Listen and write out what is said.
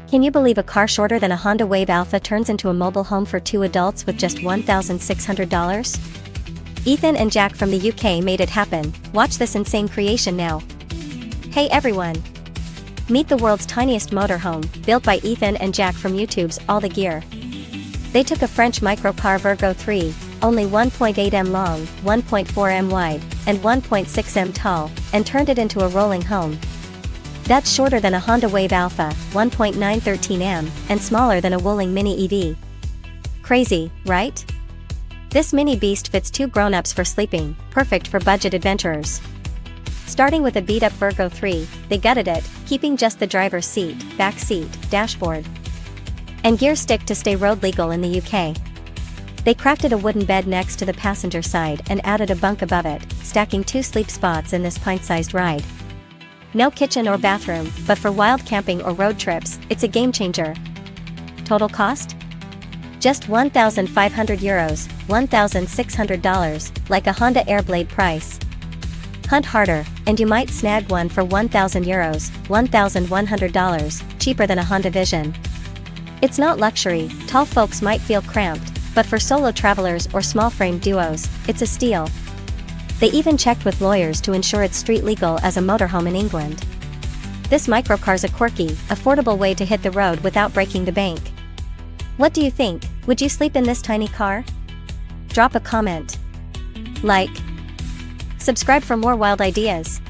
Can you believe a car shorter than a Honda Wave Alpha turns into a mobile home for two adults with just $1,600? Ethan and Jack from the UK made it happen. Watch this insane creation now. Hey everyone! Meet the world's tiniest motorhome, built by Ethan and Jack from YouTube's All the Gear. They took a French microcar Virgo 3, only 1.8 m long, 1.4 m wide, and 1.6 m tall, and turned it into a rolling home. That's shorter than a Honda Wave Alpha, 1.913 m, and smaller than a Wuling Mini EV. Crazy, right? This mini beast fits two grown-ups for sleeping, perfect for budget adventurers. Starting with a beat-up Virgo 3, they gutted it, keeping just the driver's seat, back seat, dashboard, and gear stick to stay road legal in the UK. They crafted a wooden bed next to the passenger side and added a bunk above it, stacking 2 sleep spots in this pint-sized ride. No kitchen or bathroom, but for wild camping or road trips, it's a game-changer. Total cost? Just €1,500, $1,600, like a Honda Airblade price. Hunt harder, and you might snag one for €1,000, $1,100, cheaper than a Honda Vision. It's not luxury, tall folks might feel cramped, but for solo travelers or small-frame duos, it's a steal. They even checked with lawyers to ensure it's street legal as a motorhome in England. This microcar's a quirky, affordable way to hit the road without breaking the bank. What do you think? Would you sleep in this tiny car? Drop a comment. Like. Subscribe for more wild ideas.